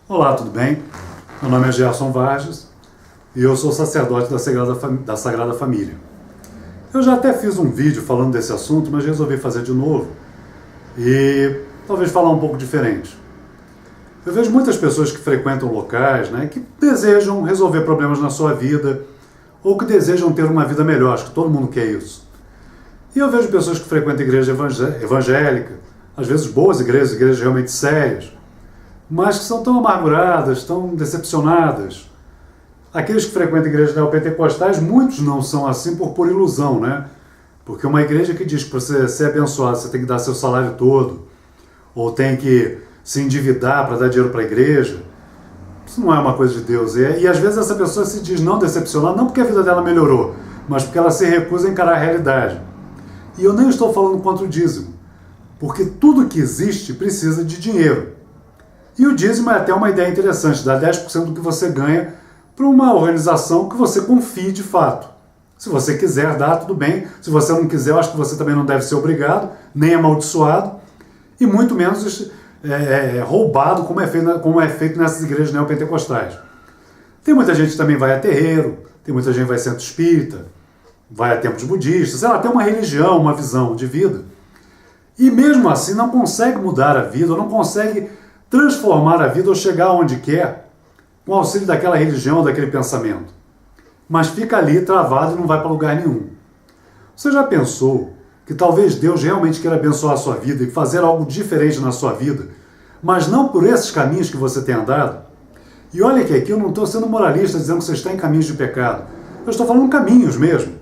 Olá, tudo bem? Meu nome é Gerson Vargas e eu sou sacerdote da Sagrada Família. Eu já até fiz um vídeo falando desse assunto, mas resolvi fazer de novo e talvez falar um pouco diferente. Eu vejo muitas pessoas que frequentam locais, que desejam resolver problemas na sua vida ou que desejam ter uma vida melhor, acho que todo mundo quer isso. E eu vejo pessoas que frequentam igreja evangélica, às vezes boas igrejas realmente sérias, mas que são tão amarguradas, tão decepcionadas. Aqueles que frequentam igrejas neopentecostais, muitos não são assim por ilusão, Porque uma igreja que diz que para você ser abençoado você tem que dar seu salário todo, ou tem que se endividar para dar dinheiro para a igreja, isso não é uma coisa de Deus. E às vezes essa pessoa se diz não decepcionada, não porque a vida dela melhorou, mas porque ela se recusa a encarar a realidade. E eu nem estou falando contra o dízimo, porque tudo que existe precisa de dinheiro. E o dízimo é até uma ideia interessante, dar 10% do que você ganha para uma organização que você confie de fato. Se você quiser dar, tudo bem. Se você não quiser, eu acho que você também não deve ser obrigado, nem amaldiçoado, e muito menos roubado, como é feito nessas igrejas neopentecostais. Tem muita gente que também vai a terreiro, tem muita gente que vai a centro espírita, vai a templos budistas, sei lá, tem uma religião, uma visão de vida. E mesmo assim não consegue mudar a vida, ou não consegue transformar a vida ou chegar onde quer com o auxílio daquela religião, daquele pensamento. Mas fica ali travado e não vai para lugar nenhum. Você já pensou que talvez Deus realmente queira abençoar a sua vida e fazer algo diferente na sua vida, mas não por esses caminhos que você tem andado? E olha que aqui eu não estou sendo moralista dizendo que você está em caminhos de pecado. Eu estou falando caminhos mesmo.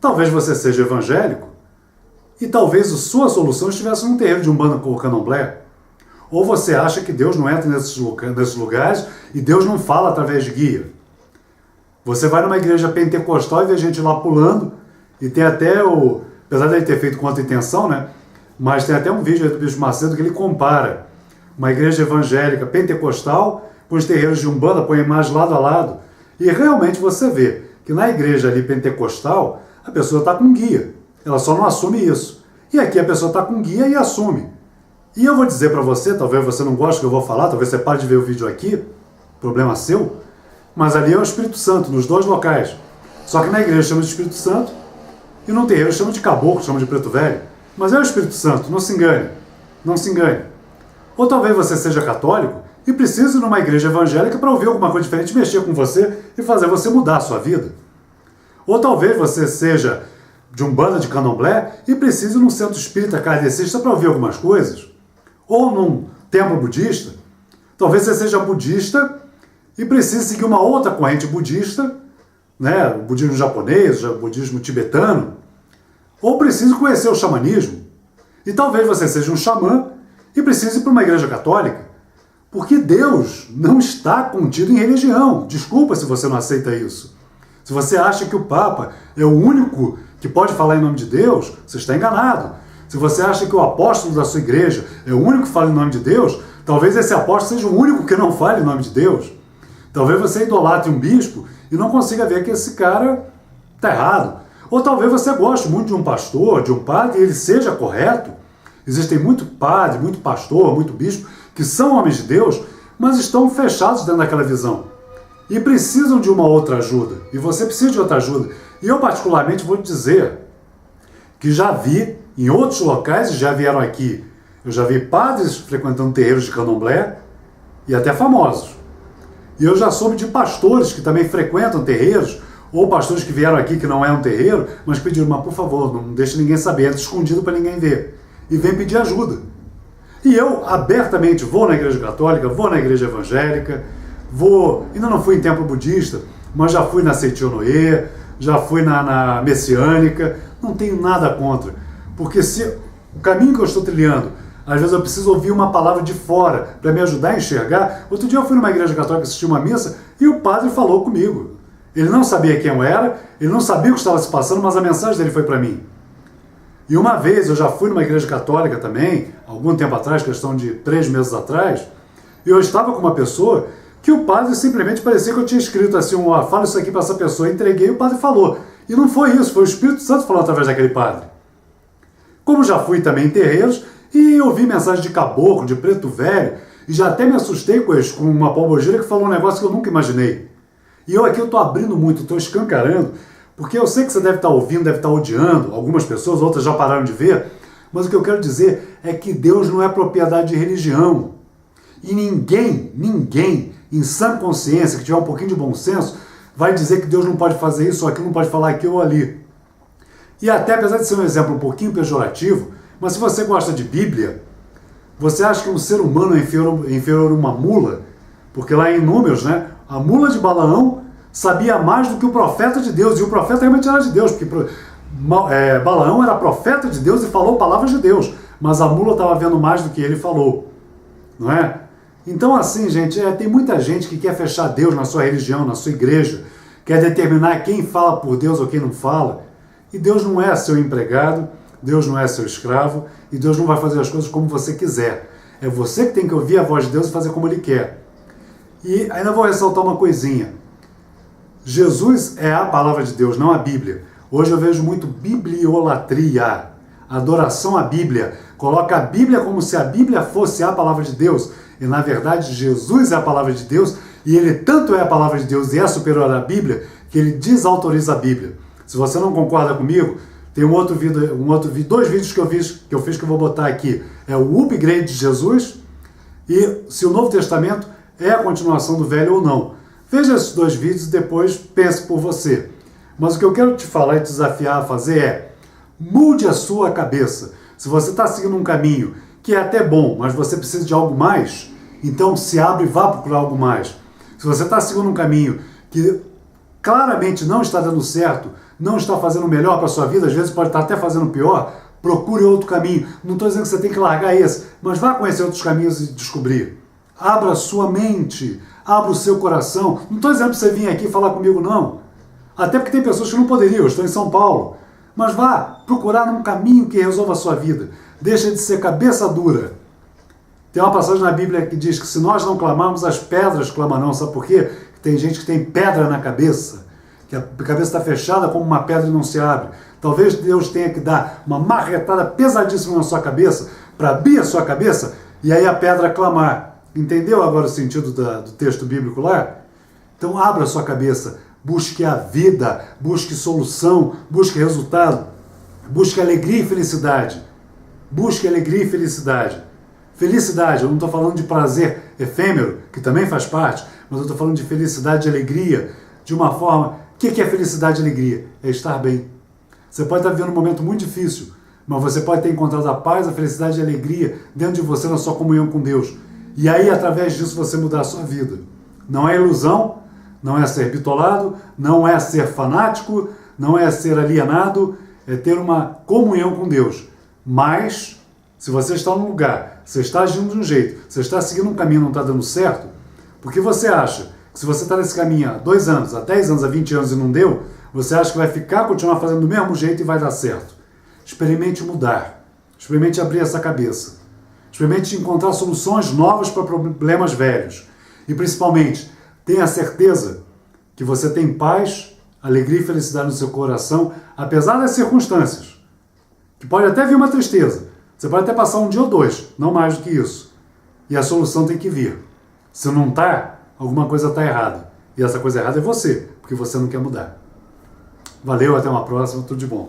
Talvez você seja evangélico e talvez a sua solução estivesse num terreiro de Umbanda ou Candomblé. Ou você acha que Deus não entra nesses lugares e Deus não fala através de guia. Você vai numa igreja pentecostal e vê gente lá pulando, e tem até apesar de ele ter feito contra a intenção, mas tem até um vídeo aí do Bispo Macedo que ele compara uma igreja evangélica pentecostal com os terreiros de Umbanda, põe imagens lado a lado, e realmente você vê que na igreja ali pentecostal a pessoa está com guia, ela só não assume isso. E aqui a pessoa está com guia e assume. E eu vou dizer para você, talvez você não goste do que eu vou falar, talvez você pare de ver o vídeo aqui, problema seu, mas ali é o Espírito Santo, nos dois locais. Só que na igreja chama de Espírito Santo, e no terreiro chama de caboclo, chama de preto velho. Mas é o Espírito Santo, não se engane, não se engane. Ou talvez você seja católico e precise ir numa igreja evangélica para ouvir alguma coisa diferente, mexer com você e fazer você mudar a sua vida. Ou talvez você seja de Umbanda, de Candomblé, e precise ir num centro espírita kardecista para ouvir algumas coisas. Ou num templo budista, talvez você seja budista e precise seguir uma outra corrente budista, o budismo japonês, o budismo tibetano, ou precise conhecer o xamanismo. E talvez você seja um xamã e precise ir para uma igreja católica, porque Deus não está contido em religião. Desculpa se você não aceita isso. Se você acha que o Papa é o único que pode falar em nome de Deus, você está enganado. Se você acha que o apóstolo da sua igreja é o único que fala em nome de Deus, talvez esse apóstolo seja o único que não fale em nome de Deus. Talvez você idolatre um bispo e não consiga ver que esse cara está errado. Ou talvez você goste muito de um pastor, de um padre, e ele seja correto. Existem muito padre, muito pastor, muito bispo, que são homens de Deus, mas estão fechados dentro daquela visão. E precisam de uma outra ajuda. E você precisa de outra ajuda. E eu particularmente vou te dizer que já vi em outros locais, já vieram aqui, eu já vi padres frequentando terreiros de candomblé e até famosos. E eu já soube de pastores que também frequentam terreiros, ou pastores que vieram aqui que não é um terreiro, mas pediram, mas por favor, não deixe ninguém saber, entra escondido para ninguém ver. E vem pedir ajuda. E eu abertamente vou na igreja católica, vou na igreja evangélica, ainda não fui em templo budista, mas já fui na Seichonoye, já fui na messiânica, não tenho nada contra. Porque se o caminho que eu estou trilhando, às vezes eu preciso ouvir uma palavra de fora para me ajudar a enxergar. Outro dia eu fui numa igreja católica assistir uma missa e o padre falou comigo. Ele não sabia quem eu era, ele não sabia o que estava se passando, mas a mensagem dele foi para mim. E uma vez eu já fui numa igreja católica também, algum tempo atrás, questão de 3 meses atrás, e eu estava com uma pessoa que o padre simplesmente parecia que eu tinha escrito assim, fala isso aqui para essa pessoa, eu entreguei e o padre falou. E não foi isso, foi o Espírito Santo falando através daquele padre. Como já fui também em terreiros, e ouvi mensagem de caboclo, de preto velho, E já até me assustei com uma pombogira que falou um negócio que eu nunca imaginei. E eu aqui estou abrindo muito, estou escancarando, porque eu sei que você deve estar ouvindo, deve estar odiando, algumas pessoas, outras já pararam de ver, mas o que eu quero dizer é que Deus não é propriedade de religião. E ninguém, em sã consciência, que tiver um pouquinho de bom senso, vai dizer que Deus não pode fazer isso ou aquilo, não pode falar aquilo ou ali. E até, apesar de ser um exemplo um pouquinho pejorativo, mas se você gosta de Bíblia, você acha que um ser humano é inferior a uma mula? Porque lá em Números, né, a mula de Balaão sabia mais do que o profeta de Deus, e o profeta realmente era de Deus, porque Balaão era profeta de Deus e falou palavras de Deus, mas a mula estava vendo mais do que ele falou, não é? Então assim, gente, tem muita gente que quer fechar Deus na sua religião, na sua igreja, quer determinar quem fala por Deus ou quem não fala, e Deus não é seu empregado, Deus não é seu escravo, e Deus não vai fazer as coisas como você quiser. É você que tem que ouvir a voz de Deus e fazer como Ele quer. E ainda vou ressaltar uma coisinha. Jesus é a palavra de Deus, não a Bíblia. Hoje eu vejo muito bibliolatria, adoração à Bíblia. Coloca a Bíblia como se a Bíblia fosse a palavra de Deus. E na verdade Jesus é a palavra de Deus, e Ele tanto é a palavra de Deus e é superior à Bíblia, que Ele desautoriza a Bíblia. Se você não concorda comigo, tem dois vídeos que eu fiz que eu vou botar aqui. É o upgrade de Jesus e se o Novo Testamento é a continuação do Velho ou não. Veja esses dois vídeos e depois pense por você. Mas o que eu quero te falar e te desafiar a fazer é: mude a sua cabeça. Se você está seguindo um caminho que é até bom, mas você precisa de algo mais, então se abre e vá procurar algo mais. Se você está seguindo um caminho que claramente não está dando certo, não está fazendo o melhor para a sua vida, às vezes pode estar até fazendo pior, procure outro caminho. Não estou dizendo que você tem que largar esse, mas vá conhecer outros caminhos e descobrir. Abra a sua mente, abra o seu coração. Não estou dizendo para você vir aqui falar comigo, não. Até porque tem pessoas que não poderiam, eu estou em São Paulo. Mas vá procurar um caminho que resolva a sua vida. Deixa de ser cabeça dura. Tem uma passagem na Bíblia que diz que se nós não clamarmos, as pedras clamarão. Sabe por quê? Tem gente que tem pedra na cabeça, que a cabeça está fechada como uma pedra e não se abre. Talvez Deus tenha que dar uma marretada pesadíssima na sua cabeça, para abrir a sua cabeça, e aí a pedra clamar. Entendeu agora o sentido do texto bíblico lá? Então abra a sua cabeça, busque a vida, busque solução, busque resultado, busque alegria e felicidade. Busque alegria e felicidade. Felicidade, eu não estou falando de prazer efêmero, que também faz parte, mas eu estou falando de felicidade e alegria, de uma forma... O que é felicidade e alegria? É estar bem. Você pode estar vivendo um momento muito difícil, mas você pode ter encontrado a paz, a felicidade e a alegria dentro de você, na sua comunhão com Deus. E aí, através disso, você mudar a sua vida. Não é ilusão, não é ser bitolado, não é ser fanático, não é ser alienado, é ter uma comunhão com Deus. Mas, se você está num lugar, você está agindo de um jeito, você está seguindo um caminho e não está dando certo, porque você acha que se você está nesse caminho há 2 anos, há 10 anos, há 20 anos e não deu, você acha que vai continuar fazendo do mesmo jeito e vai dar certo. Experimente mudar. Experimente abrir essa cabeça. Experimente encontrar soluções novas para problemas velhos. E principalmente, tenha certeza que você tem paz, alegria e felicidade no seu coração, apesar das circunstâncias. Que pode até vir uma tristeza. Você pode até passar um dia ou 2, não mais do que isso. E a solução tem que vir. Se não está, alguma coisa está errada. E essa coisa errada é você, porque você não quer mudar. Valeu, até uma próxima, tudo de bom.